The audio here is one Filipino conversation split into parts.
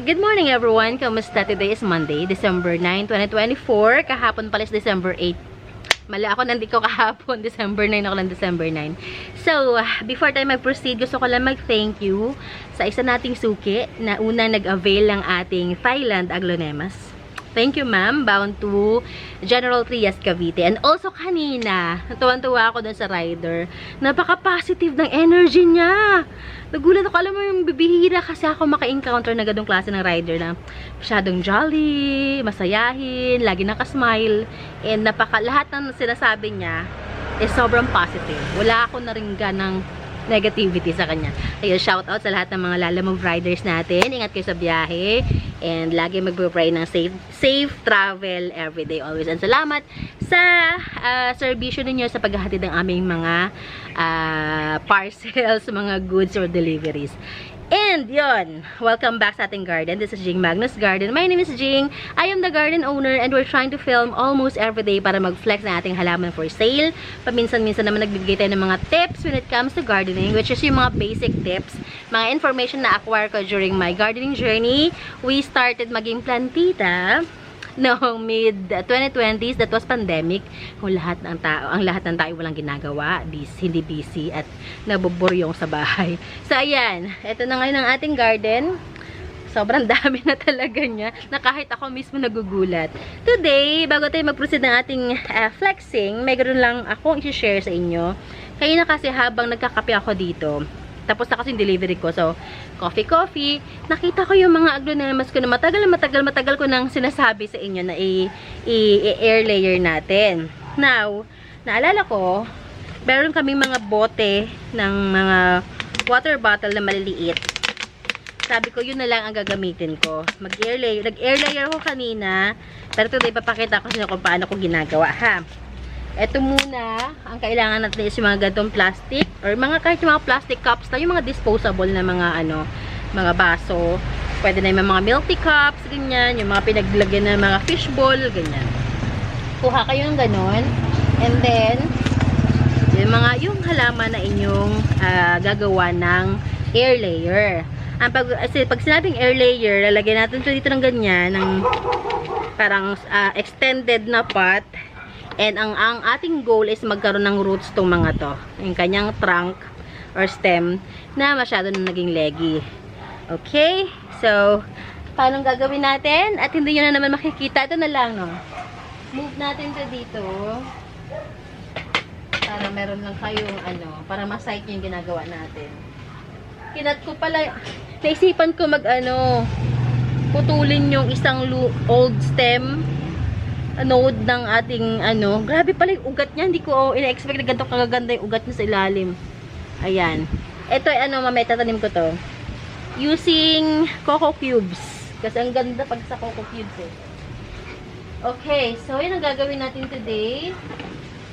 Good morning everyone! Kamusta? Today is Monday, December 9, 2024. Kahapon pala is December 8. Mali ako, nandito kahapon. December 9 ako ng December 9. So, before tayo mag-proceed, gusto ko lang mag-thank you sa isa nating suki na unang nag-avail ng ating Thailand Aglonemas. Thank you, ma'am. Bound to General Trias, Cavite. And also, kanina, natuwan-tuwa ako dun sa rider. Napaka-positive ng energy niya. Nagulat ako, alam mo yung bibihira kasi ako maka-encounter na ganong klase ng rider na masyadong jolly, masayahin, lagi nakasmile. And lahat ng sinasabi niya is sobrang positive. Wala ako naringga ng negativity sa kanya. Kaya shout out sa lahat ng mga Lalamove riders natin. Ingat kayo sa biyahe. And lagi magpapray ng safe travel everyday always. And salamat sa servisyo ninyo sa paghahatid ng aming mga parcels, mga goods or deliveries. And yon, welcome back sa ating garden. This is Jing Magnus Garden. My name is Jing. I am the garden owner and we're trying to film almost every day para mag-flex ng ating halaman for sale. Paminsan-minsan naman nagbibigay tayo ng mga tips when it comes to gardening, which is yung mga basic tips, mga information na acquire ko during my gardening journey. We started maging plantita noong mid-2020s, that was pandemic, kung ang lahat ng tao walang ginagawa, hindi busy at nabuburyong sa bahay. So ayan, ito na ngayon ang ating garden. Sobrang dami na talaga niya, na kahit ako mismo nagugulat. Today, bago tayo mag-proceed ng ating flexing, may ganoon lang akong i-share sa inyo. Kaya na kasi habang nagkakape ako dito, tapos na kasi yung delivery ko. So, coffee. Nakita ko yung mga aglonemas ko na matagal ko nang sinasabi sa inyo na i-air layer natin. Now, naalala ko, meron kaming mga bote ng mga water bottle na maliliit. Sabi ko, yun na lang ang gagamitin ko. Nag-air layer ko kanina, pero today papakita ko sa inyo kung paano ko ginagawa, ha? Ito muna, ang kailangan natin is yung mga gantong plastic or kahit yung mga plastic cups na yung mga disposable na mga baso. Pwede na yung mga milk tea cups, ganyan, yung mga pinaglagyan ng mga fishbowl, ganyan. Kuha kayo ng ganon. And then, yung halaman na inyong gagawa ng air layer. Pag sinabing air layer, lalagyan natin dito ng ganyan, ng parang extended na pot. And ang ating goal is magkaroon ng roots tong mga to. Yung kanyang trunk or stem na masyado na naging leggy. Okay? So, paano gagawin natin? At hindi nyo na naman makikita. Ito na lang, no? Move natin to dito. Para meron lang kayong, para ma-sight yung ginagawa natin. Kinat ko pala, naisipan ko putulin yung isang old stem node ng ating grabe pala yung ugat niya, hindi ko ina-expect na ganito kagaganda yung ugat niya sa ilalim. Ayan, ito mamaya tatanim ko to using coco cubes kasi ang ganda pag sa coco cubes Okay, so yun ang gagawin natin today.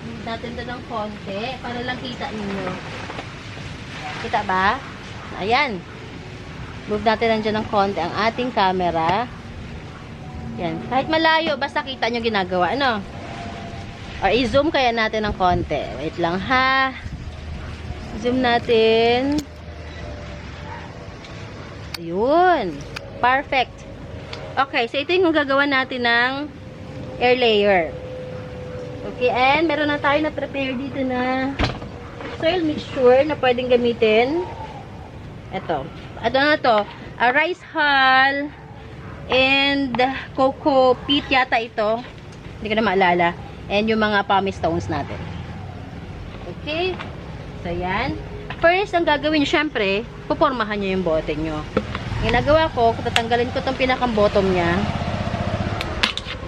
Move natin to ng konti para lang kita ninyo. Kita ba? Ayan, move natin lang ng konti ang ating camera. Yan. Kahit malayo, basta kita nyo ginagawa, Or i-zoom kaya natin ng konti. Wait lang, ha? Zoom natin. Ayun. Perfect. Okay, so ito yung gagawa natin ng air layer. Okay, and meron na tayo na-prepare dito na soil mixture na pwedeng gamitin. Ito. Ito na to. Rice hull. And coco peat yata ito. Hindi ko na maalala. And yung mga pumice stones natin. Okay. So yan. First, ang gagawin nyo, syempre, pupormahan nyo yung bote nyo. Ginagawa ko, tatanggalin ko itong pinakang bottom nya.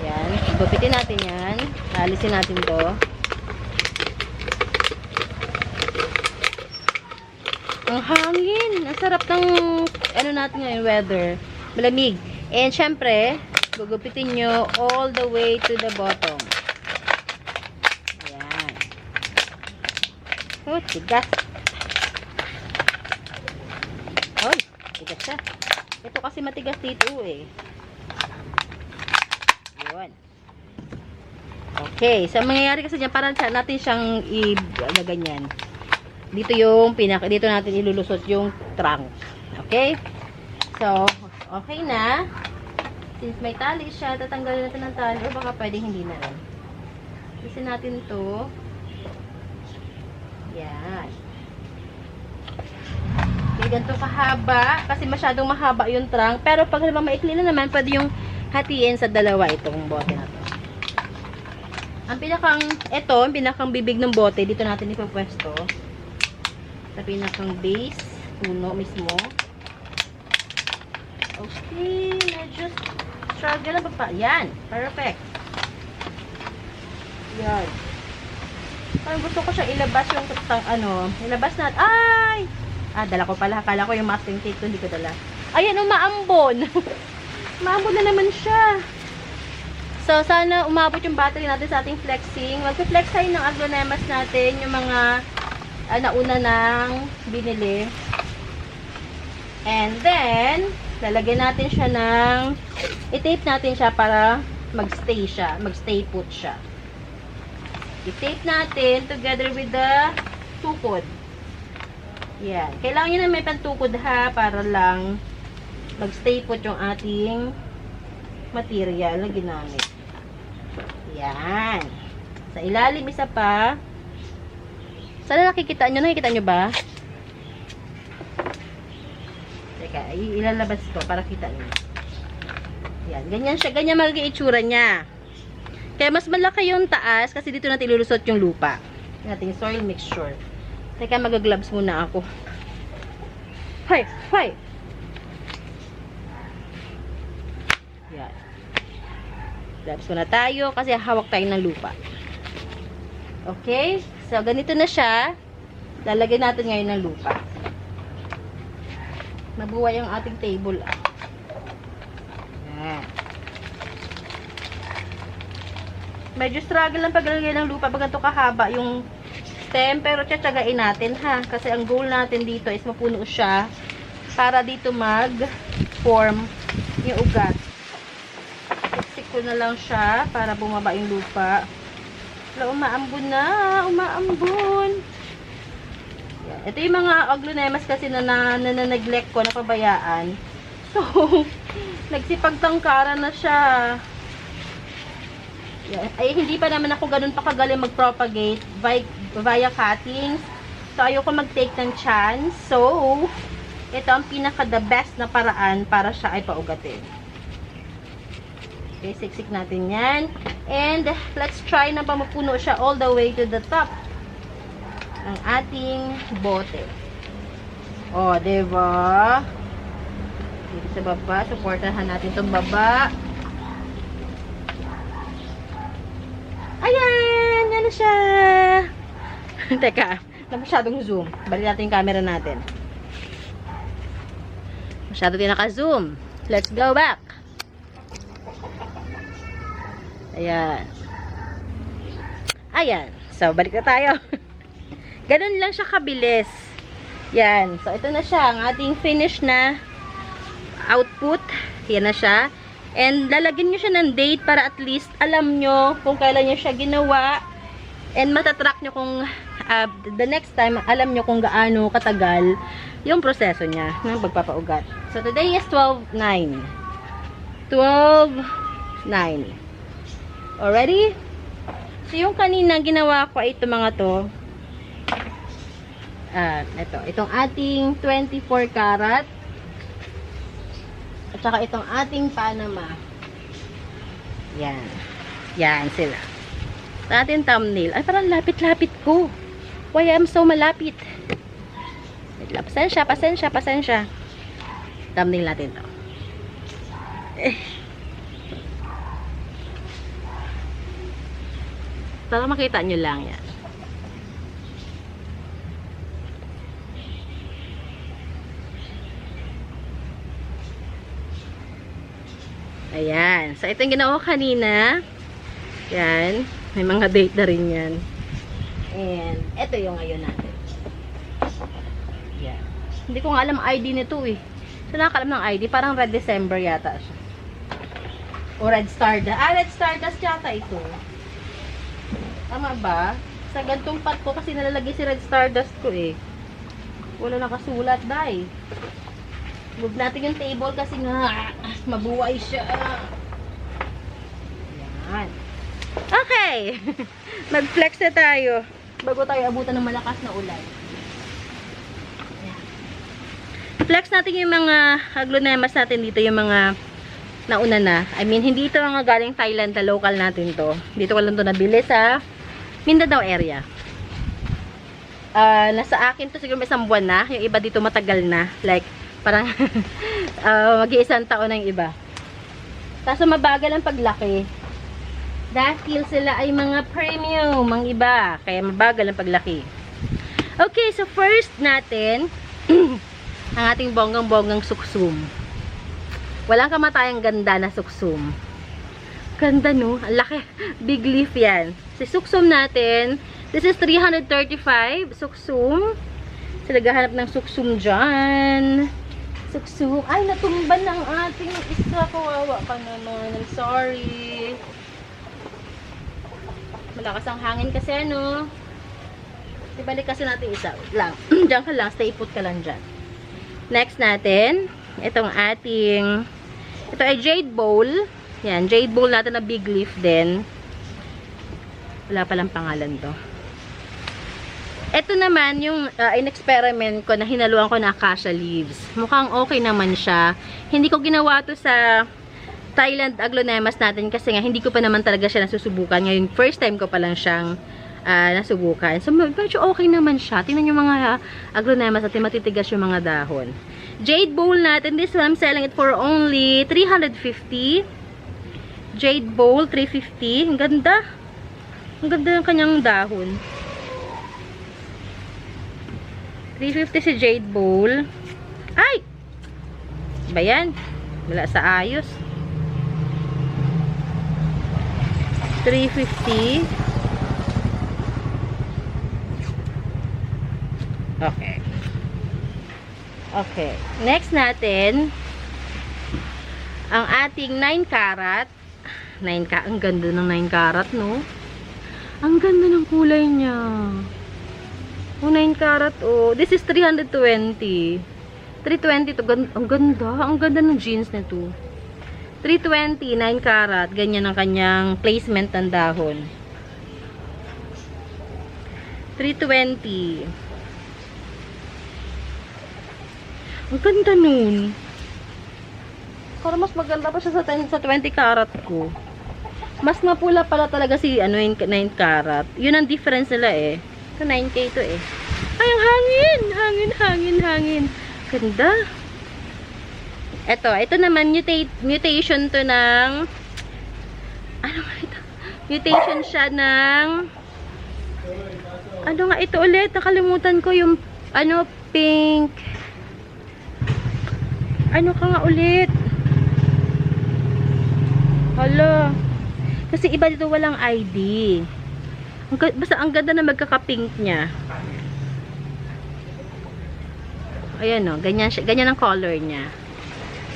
Yan. Gupitin natin yan. Alisin natin to. Ang hangin. Ang sarap ng natin ngayon, weather. Malamig. And syempre, gugupitin nyo all the way to the bottom. Ayan. Oh, tigas. Oy, tigas siya. Ito kasi matigas dito Yun. Okay, so mangyayari kasi dyan, parang natin siyang ganyan. Dito natin ilulusot yung trunk. Okay? So, okay na. Since may tali siya, tatanggalin natin ng tali. O baka pwedeng hindi na rin. Kasi natin to. Yan. Okay, ganito kahaba. Kasi masyadong mahaba yung trunk. Pero pag naman maikli na naman, pwede yung hatiin sa dalawa itong bote na to. Ang pinakang bibig ng bote, dito natin ipapwesto. Sa pinakang base, puno mismo. Okay, medyo struggle na pa. Yan, perfect. Yan. Parang gusto ko siya ilabas yung ilabas natin. Ay! Dala ko pala. Akala ko yung masking tape ko, hindi ko dala. Ayan, umaambon. Umaambon na naman siya. So, sana umabot yung battery natin sa ating flexing. Mag-flex tayo ng aglonemas natin, yung mga nauna nang binili. And then, lalagyan natin siya ng, i-tape natin siya para mag-stay put siya. I-tape natin together with the tukod. Yan. Kailangan nyo na may pantukod ha, para lang mag-stay put yung ating material na ginamit. Yan. Sa ilalim, isa pa. Sana nakikita nyo? Nakikita nyo ba? Teka, ilalabas ko para kita nyo. Yan. Ganyan siya. Ganyan magiging itsura niya. Kaya mas malaki yung taas kasi dito natin ilulusot yung lupa. Yung ating soil mixture. Teka, mag-gloves muna ako. Hay! Hay! Yan. Gloves muna tayo kasi hawak tayo ng lupa. Okay? So, ganito na siya. Lalagyan natin ngayon ng lupa. Mabuhay ang ating table. Yan. Medyo struggle lang paglalagay ng lupa pag ganito kahaba yung stem, pero tsatsagain natin ha, kasi ang goal natin dito is mapuno siya para dito mag-form yung ugat. Isik ko na lang siya para bumaba yung lupa. Wala, umaambon na, umaambon. Yan. Ito yung mga aglonemas kasi na neglect ko, napabayaan. So, nagsipagtangkara na siya. Yan. Ay, hindi pa naman ako ganun pa kagaling mag-propagate via cuttings. So, ayoko mag-take ng chance. So, ito ang pinaka-the best na paraan para siya ay paugatin. Okay, siksik natin yan. And, let's try na pa mapuno siya all the way to the top ng ating bote. O, diba? Dito sa baba, supportahan natin itong baba. Ayan! Yan na siya! Teka, na masyadong zoom. Balik natin yung camera natin. Masyado din naka-zoom. Let's go back. Ayan. Ayan. So, balik na tayo. Ganun lang siya kabilis. Yan. So, ito na siya. Ang ating finish na output. Yan na siya. And, lalagyan nyo siya ng date para at least alam nyo kung kailan nyo siya ginawa. And, matatrack nyo kung the next time, alam nyo kung gaano katagal yung proseso niya ng pagpapaugat. So, today is 12/9. 12/9. Already? So, yung kanina ginawa ko ay ito mga to. Itong ating 24 karat. At saka itong ating Panama. Yan. Yan sila. Sa ating thumbnail. Ay, parang lapit-lapit ko. Why I'm so malapit? Pasensya, pasensya, pasensya. Thumbnail natin to. Para makita nyo lang yan. Ayan. So, ito yung ginawa kanina. Yan. May mga date na rin yan. And, ito yung ngayon natin. Yan. Hindi ko nga alam ID nito eh. So, nakakalam ng ID. Parang Red December yata siya. O Red Stardust. Red Stardust yata ito. Tama ba? Sa gantong part ko kasi nalalagay si Red Stardust ko eh. Wala nakasulat, dahil. Move natin yung table kasi nga mabuhay siya. Yan. Okay. Mag-flex na tayo bago tayo abutan ng malakas na ulan. Yan. Flex natin yung mga aglonemas natin dito, yung mga nauna na. I mean, hindi ito mga galing Thailand, na local natin to. Dito ko lang to nabili sa Mindanao area. Nasa akin to siguro may isang buwan na. Yung iba dito matagal na. Like, parang mag-iisang taon na yung iba. Kaso mabagal ang paglaki. Dahil sila ay mga premium, ang iba. Kaya mabagal ang paglaki. Okay, so first natin, ang ating bonggang-bonggang suksum. Walang kamatayang ganda na suksum. Ganda no? Ang laki. Big leaf yan. Si suksum natin, this is 335 suksum. So, naghahanap ng suksum dyan. Suksum. Ay, natumba ng ating isa. Kawawa ka naman. I'm sorry. Malakas ang hangin kasi, ano. Ibalik kasi natin isa. Lang. Diyan ka lang. Stay put ka lang dyan. Next natin, itong ating, ito ay jade bowl. Yan, jade bowl natin na big leaf din. Wala palang pangalan to. Ito naman yung in-experiment ko na hinaluan ko na acacia leaves. Mukhang okay naman siya. Hindi ko ginawa to sa Thailand aglonemas natin kasi nga hindi ko pa naman talaga siya nasusubukan. Ngayon, first time ko pa lang siyang nasubukan. So, medyo okay naman siya. Tingnan yung mga aglonemas natin, matitigas yung mga dahon. Jade bowl natin. This one, I'm selling it for only 350. Jade bowl, 350. Ang ganda. Ang ganda ng kanyang dahon. 350 si jade bowl. Ay! Ba yan? Wala sa ayos. 350. Okay. Okay. Next natin, ang ating 9 karat. 9 karat. Ang ganda ng 9 karat, no? Ang ganda ng kulay niya. Oh, 9 karat, oh. This is 320. 320 to. Ang ganda. Ang ganda ng jeans nito. 320, 9 karat. Ganyan ang kanyang placement ng dahon. 320. Ang ganda nun. Para mas maganda pa siya sa 20 karat ko. Mas mapula pala talaga si 9 karat. Yun ang difference nila eh. Ito 9K to eh. Ay, ang hangin! Hangin, hangin, hangin. Ganda. Ito naman mutation to ng ano nga ito? Mutation siya ng ano nga ito ulit? Nakalimutan ko yung ano, pink. Ano ka nga ulit? Hala. Kasi iba dito walang ID. Basta ang ganda na magkaka-pink niya. Ayan o. Ganyan, ganyan ang color niya.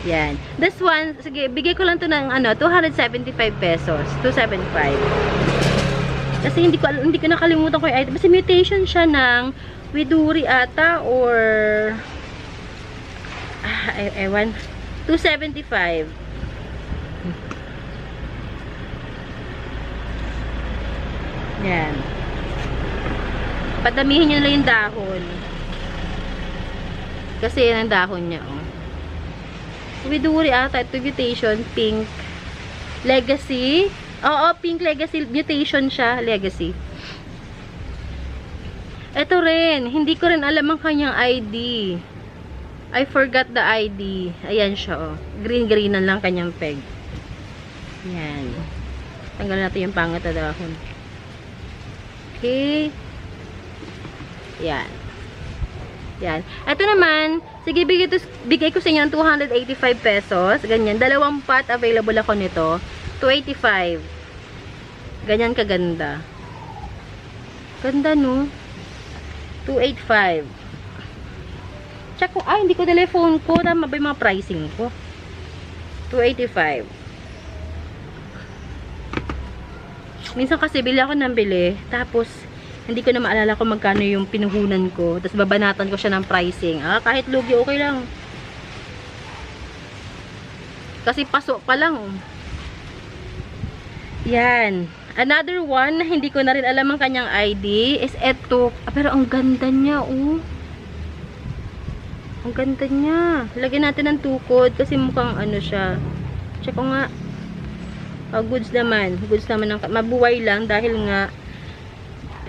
Yan. This one, sige, bigay ko lang to ng ano, 275 pesos. 275. Kasi hindi ko nakalimutan ko yung item. Kasi mutation siya ng Widuri ata or ewan. 275. Yan. Padamihin nyo na yung dahon. Kasi yan ang dahon niya, oh. Widuri ata. Ito mutation. Pink. Legacy. Oo, pink legacy. Mutation siya. Legacy. Ito rin. Hindi ko rin alam ang kanyang ID. I forgot the ID. Ayan siya, oh. Green-green lang kanyang peg. Yan. Tanggal natin yung pangat na dahon. Okay. Yan. Yan. Ito naman, sige, bigay ko sa inyo ng 285 pesos. Ganyan. 2 pot available ako nito. 285. Ganyan kaganda. Ganda, no? 285. Check ko. Ay, hindi ko telephone ko. Tama ba yung mga pricing ko? 285. Minsan kasi bili ako ng bili. Tapos, hindi ko na maalala kung magkano yung pinuhunan ko. Tapos, babanatan ko siya ng pricing. Kahit lugi, okay lang. Kasi paso pa lang. Yan. Another one na hindi ko na rin alam ang kanyang ID is eto. Ah, pero ang ganda niya, oh. Ang ganda niya. Lagyan natin ng tukod kasi mukhang ano siya. Check ko nga. Oh, goods naman. Goods naman. Mabuway lang dahil nga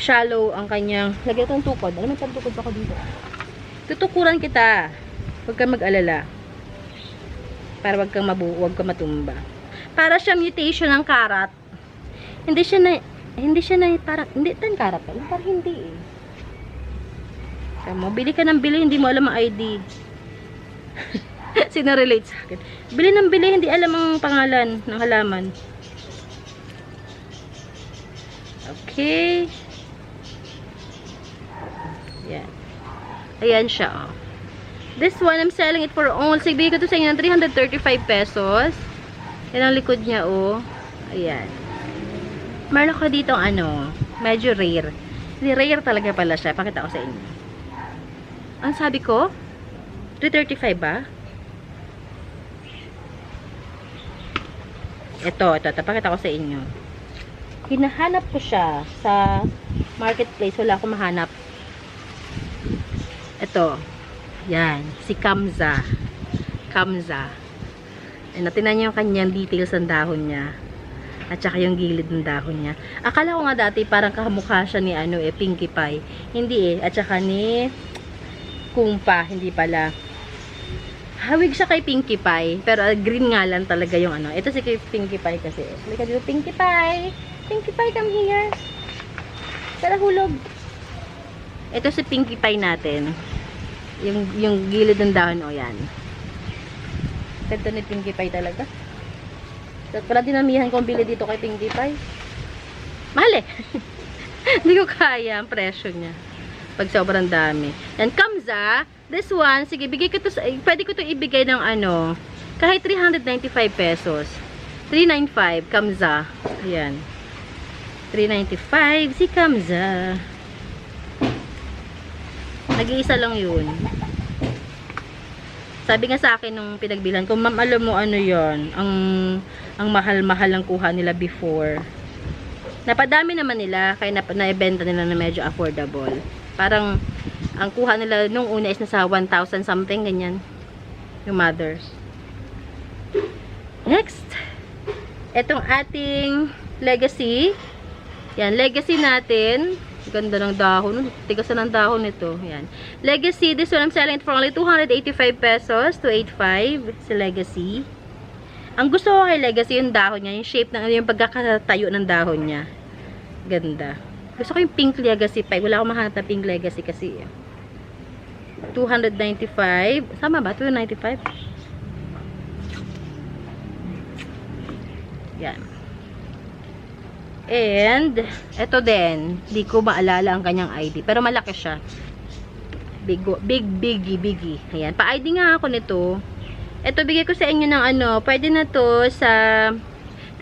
shallow ang kanyang. Lagyan natin ng tukod. Alam mo, tukod pa ko dito. Tutukuran kita. Huwag kang mag-alala. Para wag kang matumba. Para siya mutation ng karat. Hindi siya na parang, hindi tan karat. Parang hindi eh. Tama, bili ka ng bili, hindi mo alam ang ID. Sino-relate sa akin. Bili ng bili, hindi alam ang pangalan ng halaman. Okay. Yan. Ayan siya, oh. This one, I'm selling it for only, bigay ko to sa inyo ng 335 pesos. Yan ang likod niya, oh. Ayan. Meron ko dito, ano, medyo rare. Hindi, rare talaga pala siya. Pakita ko sa inyo. Ang sabi ko? 335 ba? Ito. Pakita ko sa inyo. Hinahanap ko siya sa marketplace. Wala akong mahanap. Ito. Yan. Si Kamza. Kamza. Tinan niyo yung kanyang details ng dahon niya. At saka yung gilid ng dahon niya. Akala ko nga dati parang kamukha siya ni ano eh, Pinkie Pie. Hindi eh. At saka ni Kumpa. Hindi pala. Hawig siya kay Pinkie Pie. Pero green nga lang talaga yung ano. Ito si kay Pinkie Pie kasi. Halika dito, Pinkie Pie. Pinkie Pie, come here. Tara, hulog. Ito si Pinkie Pie natin. Yung gilid ng dahon, o yan. Ganda ni Pinkie Pie talaga. Wala dinamihan kong bili dito kay Pinkie Pie. Mahal eh. Hindi ko kaya ang presyo niya. Pag sobrang dami. And Kamza, this one, sige, bigay ko to, pwede ko to ibigay ng ano, kahit 395 pesos. 395, Kamza. Ayan. 395, si Kamza. Nag-iisa lang yun. Sabi nga sa akin nung pinagbilan ko, ma'am, alam mo ano yon, ang mahal-mahal ang kuha nila before. Napadami naman nila, kaya naibenta nila na medyo affordable. Parang, ang kuha nila nung una is nasa 1,000 something, ganyan. Yung mothers. Next, etong ating legacy. Yan, legacy natin. Ganda ng dahon. Tigas na ng dahon nito. Yan. Legacy, this one I'm selling it for only 285 pesos. 285 si Legacy. Ang gusto ko kay Legacy, yung dahon niya, yung shape, yung pagkakatayo ng dahon niya. Ganda. Gusto ko yung pink Legacy pa. Wala akong mahanap na pink Legacy kasi. 295. Sama ba? 295? Yan. And, eto din. Di ko maalala ang kanyang ID. Pero malaki siya. Biggie. Ayan. Pa-ID nga ako nito. Ito, bigay ko sa inyo ng ano. Pwede na to sa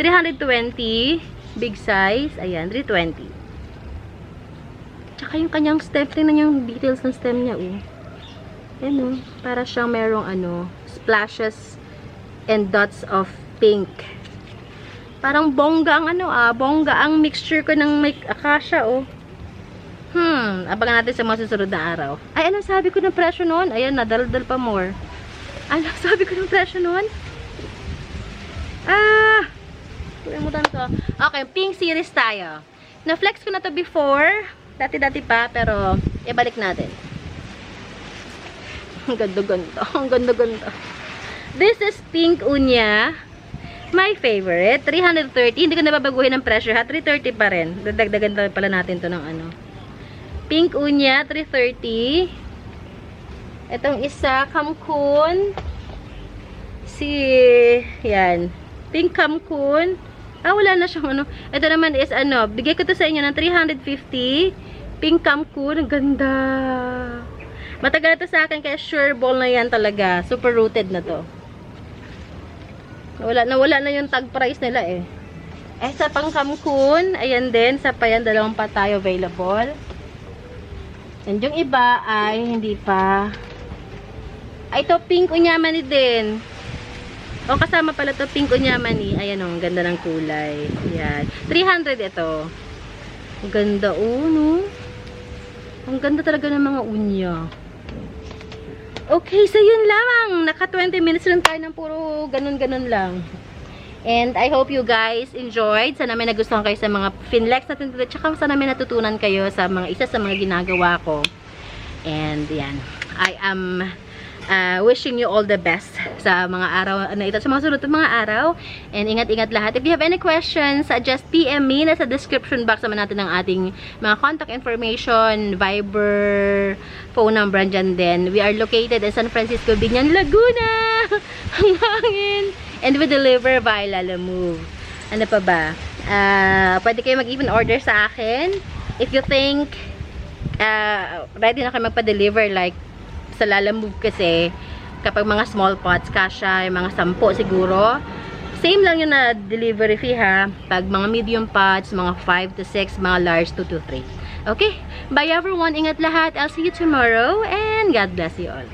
320. Big size. Ayan, 320. Tsaka yung kanyang stem. Tingnan yung details ng stem niya, oh. Ayan, oh. Para siyang merong ano, splashes and dots of pink. Parang bongga ang ano bongga ang mixture ko ng acacia, oh. Abangan natin sa mga susunod na araw. Ay, ano sabi ko ng presyo noon? Ayan, nadaldal pa more. Ano sabi ko ng presyo noon? Kalimutan ko. Okay, pink series tayo. Na-flex ko na to before. Dati-dati pa, pero ibalik natin. Ang ganda-ganda. Ang ganda-ganda. This is pink unya. My favorite, 330. Hindi ko nababaguhin ng presyo ha. 330 pa rin. Dadagdagan pala natin to ng ano. Pink unya, 330. Itong isa, Kamkun. Yan. Pink Kamkun. Wala na siyang ano. Ito naman is ano. Bigay ko to sa inyo ng 350. Pink Kamkun. Ang ganda. Matagal na to sa akin kaya sure ball na yan talaga. Super rooted na to. Nawala na yung tag price nila eh. Sa pang Kamkun, ayan din, sa pa yan, 2 pa tayo available. And yung iba ay hindi pa. Ito pink unyamani din. O, kasama pala to pink unyamani. Ayan o, ang ganda ng kulay. Yan. 300 ito. Ang ganda, no? Ang ganda talaga ng mga unya. Okay, so yun lamang. Naka 20 minutes lang tayo ng puro ganun-ganun lang. And I hope you guys enjoyed. Sana may nagustuhan kayo sa mga finlex natin dito. Tsaka sana may natutunan kayo sa mga isa sa mga ginagawa ko. And yan. I am wishing you all the best sa mga araw na ito, sa mga sunod mga araw. And ingat-ingat lahat. If you have any questions, just PM me. Nasa description box naman natin ng ating mga contact information, Viber, phone number, dyan din. We are located in San Francisco, Binyan, Laguna. Ang hangin. And we deliver via Lalamove. Ano pa ba? Pwede kayo mag-even order sa akin. If you think ready na kayo magpa-deliver, like sa Lalamove kasi, kapag mga small pots, kasha, yung mga 10 siguro. Same lang yun na delivery fee ha. Pag mga medium pots, mga 5 to 6, mga large 2 to 3. Okay? Bye everyone. Ingat lahat. I'll see you tomorrow and God bless you all.